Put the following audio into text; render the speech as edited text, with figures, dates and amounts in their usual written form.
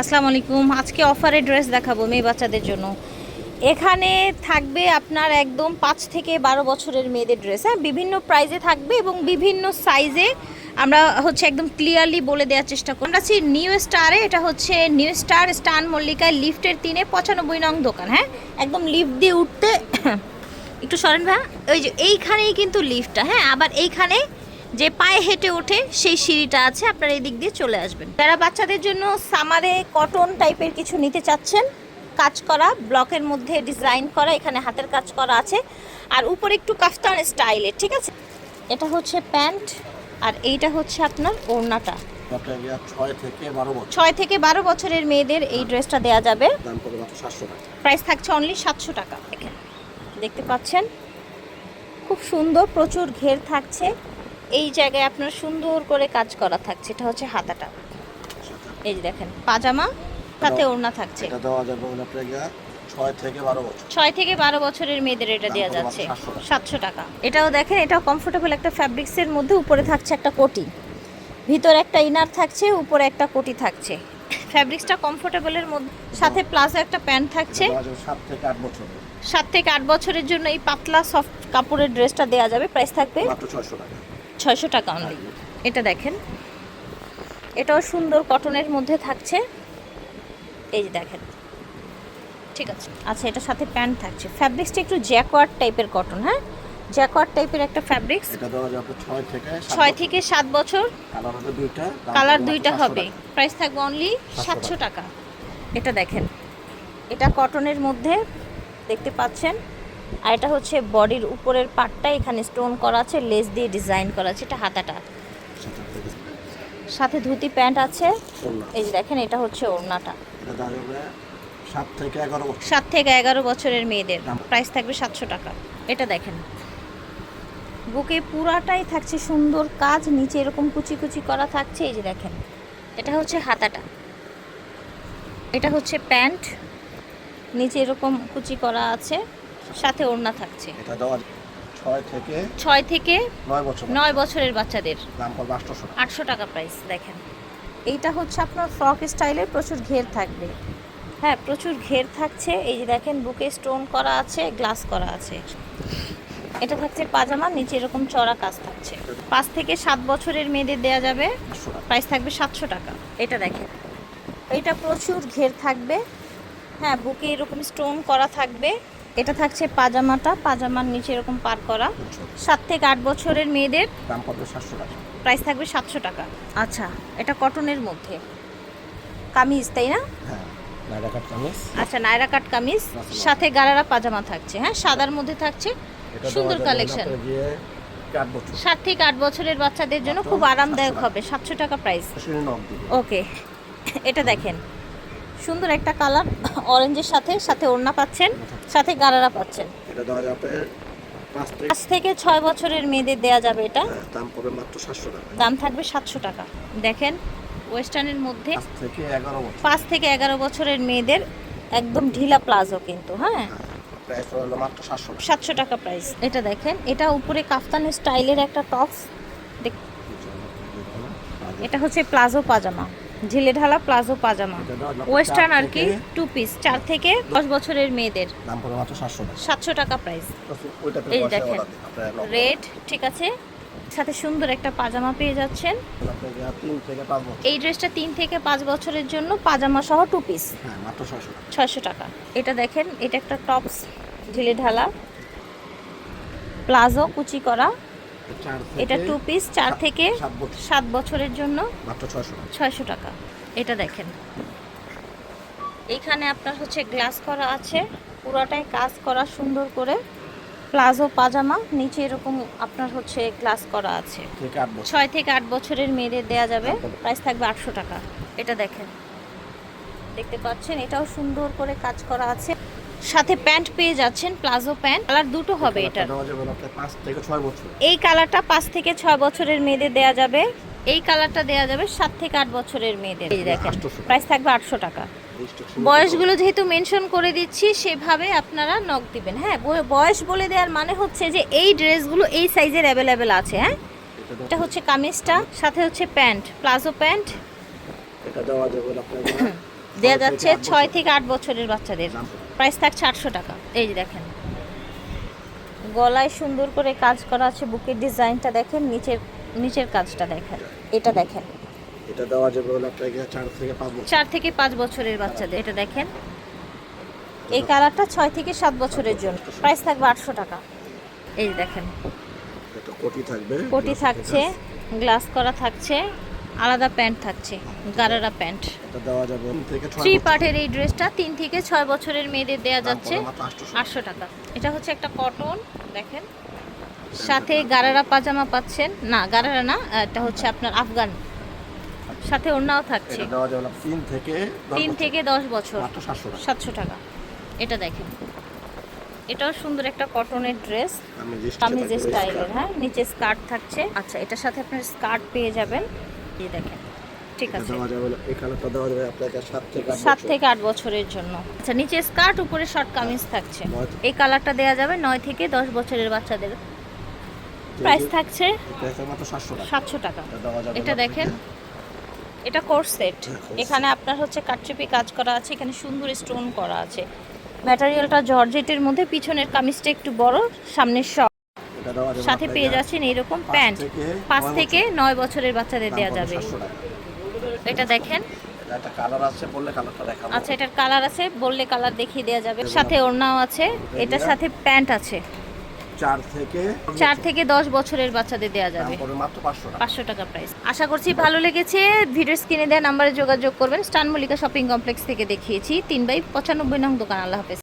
আসসালামু আলাইকুম। আজকে অফারে ড্রেস দেখাবো মেয়ে বাচ্চাদের জন্য। এখানে থাকবে আপনার একদম 5 থেকে 12 বছরের মেয়েদের ড্রেস, হ্যাঁ, বিভিন্ন প্রাইজে থাকবে এবং বিভিন্ন সাইজে। আমরা হচ্ছে একদম ক্লিয়ারলি বলে দেওয়ার চেষ্টা করি। আমরা আছি নিউ স্টারে, এটা হচ্ছে নিউ স্টার স্টান মল্লিকায় লিফটের 3-এ 95 নং দোকান। হ্যাঁ, একদম লিফট দিয়ে উঠতে একটু সরেন ভাই, ওই যে এইখানেই কিন্তু লিফটটা। হ্যাঁ, আবার এইখানে যে পায়ে হেঁটে ওঠে সেই সিঁড়িটা আছে, আপনারা এই দিক দিয়ে চলে আসবেন। যারা বাচ্চাদের জন্য সামারে কটন টাইপের কিছু নিতে চাচ্ছেন, কাজ করা ব্লকের মধ্যে ডিজাইন করা, এখানে হাতের কাজ করা আছে, আর উপরে একটু কাফতান স্টাইলের, ঠিক আছে। এটা হচ্ছে প্যান্ট, আর এইটা হচ্ছে আপনার ওড়নাটা। 6 থেকে 12 বছরের মেয়েদের এই ড্রেসটা দেয়া যাবে। প্রাইস থাকছে অনলি 700 টাকা। দেখতে পাচ্ছেন খুব সুন্দর, প্রচুর ঘের থাকছে। এই জায়গায় আপনার সুন্দর করে কাজ করা থাকছে। এটা হচ্ছে হাতাটা, এই যে দেখেন, পাজামা সাথে ওড়না থাকছে। এটা দেওয়া যাবে আপনাকে 6 থেকে 12 বছর। 6 থেকে 12 বছরের মেয়েদের এটা দেওয়া যাচ্ছে 700 টাকা। এটাও দেখেন, এটাও কমফোর্টেবল একটা ফ্যাব্রিক্সের মধ্যে। উপরে থাকছে একটা কোটি, ভিতরে একটা ইনার থাকছে, উপরে একটা কোটি থাকছে। ফ্যাব্রিক্সটা কমফোর্টেবলের মধ্যে, সাথে প্লাজো একটা প্যান্ট থাকছে। 7 থেকে 8 বছর। 7 থেকে 8 বছরের জন্য এই পাতলা সফট কাপড়ের ড্রেসটা দেওয়া যাবে। প্রাইস থাকবে মাত্র 600 টাকা। 600 টাকা অনলি। এটা দেখেন, এটাও সুন্দর কটনের মধ্যে থাকছে, এই যে দেখেন, ঠিক আছে। আচ্ছা, এটার সাথে প্যান্ট থাকছে। ফ্যাব্রিক্সটা একটু জ্যাকওয়ার্ড টাইপের কটন, হ্যাঁ, জ্যাকওয়ার্ড টাইপের একটা ফ্যাব্রিক্স। এটা দেওয়া যাবে 6 থেকে 7 বছর। কালার হবে দুইটা, কালার দুইটা হবে। প্রাইস থাকবে অনলি 700 টাকা। এটা দেখেন, এটা কটনের মধ্যে দেখতে পাচ্ছেন। আর এটা হচ্ছে বডির উপরের পার্টটা, এখানে স্টোন করা আছে, লেস দিয়ে ডিজাইন করা আছে। এটা হাতাটা, সাথে ধুতি প্যান্ট আছে, এই যে দেখেন। এটা হচ্ছে ওড়নাটা। এটা দেওয়া যাবে 7 থেকে 11 বছর। 7 থেকে 11 বছরের মেয়েদের। প্রাইস থাকবে 700 টাকা। এটা দেখেন, বুকে পুরাটাই থাকছে সুন্দর কাজ, নিচে এরকম কুচি কুচি করা থাকছে, এই যে দেখেন। এটা হচ্ছে হাতাটা, এটা হচ্ছে প্যান্ট, নিচে এরকম কুচি করা আছে, সাথে ওড়না থাকছে। এটা দেওয়া 6 থেকে 9 বছর। 9 বছরের বাচ্চাদের। দাম পড়বে 800 টাকা। 800 টাকা প্রাইস। দেখেন, এইটা হচ্ছে আপনার ফ্রক স্টাইলের, প্রচুর ঘের থাকবে। হ্যাঁ, প্রচুর ঘের থাকছে, এই যে দেখেন, বুকে স্টোন করা আছে, গ্লাস করা আছে। এটা থাকছে পাজামা, নিচে এরকম চড়া কাজ থাকছে। 5 থেকে 7 বছরের মেয়েদের দেয়া যাবে। প্রাইস থাকবে 700 টাকা। এটা দেখেন, এটা প্রচুর ঘের থাকবে। হ্যাঁ, বুকে এরকম স্টোন করা থাকবে। এটা থাকছে পাজামাটা, পাজামার নিচে এরকম পার করা। 7 থেকে 8 বছরের মেয়েদের। দাম পড়বে 700 টাকা। প্রাইস থাকবে 700 টাকা। আচ্ছা, এটা কটনের মধ্যে কামিজ, তাই না? হ্যাঁ, নায়রা কাট কামিজ। আচ্ছা, নায়রা কাট কামিজ, সাথে গারারা পাজামা থাকছে। হ্যাঁ, সাদার মধ্যে থাকছে, সুন্দর কালেকশন। 7 থেকে 8 বছরের বাচ্চাদের জন্য খুব আরামদায়ক হবে। 700 টাকা প্রাইস। ওকে, এটা দেখেন, সুন্দর একটা কালার, অরেঞ্জের সাথে, সাথে ওড়না পাচ্ছেন, সাথে গারারা পাচ্ছেন। এটা দেওয়া যাবে 5 থেকে 6 বছরের মেয়েদের দেয়া যাবে। এটা দাম পড়বে মাত্র 700 টাকা। দাম থাকবে 700 টাকা। দেখেন, ওয়েস্টার্নের মধ্যে 5 থেকে 11 বছরের মেয়েদের, একদম ঢিলা প্লাজো কিন্তু। হ্যাঁ, প্রাইস হলো মাত্র 700 টাকা প্রাইস। এটা দেখেন, এটা উপরে কাফতান স্টাইলের একটা টপস। এটা হচ্ছে প্লাজো পাজামা, ঝিলে ঢালা প্লাজো পাজামা, ওয়েস্টার্ন আর কি, 2 পিস। 4 থেকে 10 বছরের মেয়েদের। দাম পড়বে মাত্র 700 টাকা প্রাইস। এই দেখেন, রেড, ঠিক আছে, সাথে সুন্দর একটা পাজামা পেয়ে যাচ্ছেন। এই ড্রেসটা 3 থেকে 5 বছরের জন্য, পাজামা সহ 2 পিস। হ্যাঁ, মাত্র 600 টাকা। এটা দেখেন, এটা একটা টপস, ঢিলে ঢালা প্লাজো কুচি করা। এটা 2 পিস, 4 থেকে 7 বছরের জন্য, মাত্র 600 টাকা। এটা দেখেন, এখানে আপনার হচ্ছে গ্লাস করা আছে, পুরোটাই কাজ করা সুন্দর করে। প্লাজো পাজামা, নিচে এরকম আপনার হচ্ছে গ্লাস করা আছে। 6 থেকে 8 বছরের মেয়েদের দেয়া যাবে। প্রাইস থাকবে 800 টাকা। এটা দেখেন, দেখতে পাচ্ছেন, এটাও সুন্দর করে কাজ করা আছে, সাথে প্যান্ট পেয়ে যাচ্ছেন, প্লাজো প্যান্ট। কালার দুটো হবে এটা। 5 থেকে 6 বছর। এই কালারটা 5 থেকে 6 বছরের মেয়েদের দেয়া যাবে। এই কালারটা দেয়া যাবে 7 থেকে 8 বছরের মেয়েদের। এই দেখেন, প্রাইস থাকবে 800 টাকা। বয়সগুলো যেহেতু মেনশন করে দিচ্ছি, সেভাবে আপনারা নক দিবেন। হ্যাঁ, বয়স বলে দেওয়ার মানে হচ্ছে যে এই ড্রেসগুলো এই সাইজের অ্যাভেলেবেল আছে। হ্যাঁ, এটা হচ্ছে কামিজটা, সাথে হচ্ছে প্যান্ট, প্লাজো প্যান্ট। এটা দেওয়া যাবে আপনাদের দেওয়া ছয় যাচ্ছে থেকে আট 6 বছর। থেকে 8 বছরের বাচ্চাদের। দাম কত? প্রাইস থাকছে 800 টাকা। এই যে দেখেন, গলায় সুন্দর করে কাজ করা আছে, বুকের ডিজাইনটা দেখেন, নিচের কাজটা দেখেন, এটা দেখেন। এটা দেওয়া যাবে হলো আপনাকে 4 থেকে 5 বছর। 4 থেকে 5 বছরের বাচ্চাদের। এটা দেখেন, এই কালারটা 6 থেকে 7 বছরের জন্য। প্রাইস থাকবে 800 টাকা। এই যে দেখেন, এটা কোটি থাকবে, কোটি থাকছে, গ্লাস করা থাকছে, আলাদা প্যান্ট থাকছে, গারারা প্যান্ট। এটা দেওয়া যাবে 3 থেকে 6 থ্রি বছর। পার্টের এই ড্রেসটা 3 থেকে 6 বছরের মেয়েদের দেওয়া দাম যাচ্ছে পড়বে মাত্র 800 800 টাকা। এটা হচ্ছে একটা কটন, দেখেন, সাথে গারারা পাজামা পাচ্ছেন, না গারারা না, এটা হচ্ছে আপনার আফগান, সাথে ওড়নাও থাকছে। এটা দেওয়া যাবে 3 থেকে 10 3 বছর। থেকে 10 বছর, মাত্র 700 টাকা। 700 টাকা। এটা দেখেন, এটাও সুন্দর একটা কটনের ড্রেস, কামিজ স্টাইলের। হ্যাঁ, নিচে স্কার্ট থাকছে। আচ্ছা, এটার সাথে আপনার স্কার্ট পেয়ে যাবেন। এই দেখেন, ঠিক এটা আছে, দেওয়া যাবে হলো, এই কালারটা দেওয়া যাবে আপনাকে 7 থেকে 8 7 বছর। থেকে 8 বছরের জন্য। আচ্ছা, নিচে স্কার্ট, উপরে শর্ট কামিজ থাকছে। 9 এই কালারটা দেওয়া যাবে 9 থেকে 10 বছরের বাচ্চাদের। প্রাইস থাকছে প্রাইস মাত্র 700 টাকা। 700 টাকা। এটা দেওয়া যাবে এটা আপনাকে- দেখেন, এটা কোর্স সেট। হ্যাঁ, corset। এখানে আপনার হচ্ছে কাটচুপি কাজ করা আছে, এখানে সুন্দর স্টোন করা আছে। ম্যাটেরিয়ালটা জর্জেটের মধ্যে, পিছনের কামিজটা একটু বড়, সামনের শর্ট। এটা দেওয়া যাবে সাথে পেয়ে আপনাকে যাচ্ছেন এইরকম 5 প্যান্ট। থেকে 5 9 থেকে 9 বছরের বাচ্চাদের দাম দেওয়া পড়বে যাবে। 700 টাকা। এটা দেখেন, এটা একটা কালার আছে, বললে কালারটা দেখাবো। আচ্ছা, এটার কালার আছে, বললে কালার দেখিয়ে দেওয়া যাবে। সাথে ওড়নাও আছে, এটার সাথে প্যান্ট আছে। 4 থেকে 4 থেকে 10 বছরের বাচ্চাদের দেওয়া দাম যাবে। পড়বে মাত্র 500 টাকা। 500 টাকা প্রাইস। আশা করছি ভালো লেগেছে। ভিডিও স্ক্রিনে দেওয়া নাম্বারে যোগাযোগ করবেন। স্টান মল্লিকা শপিং কমপ্লেক্স থেকে দেখিয়েছি, 3/95 নং দোকান। আল্লাহ হাফেজ।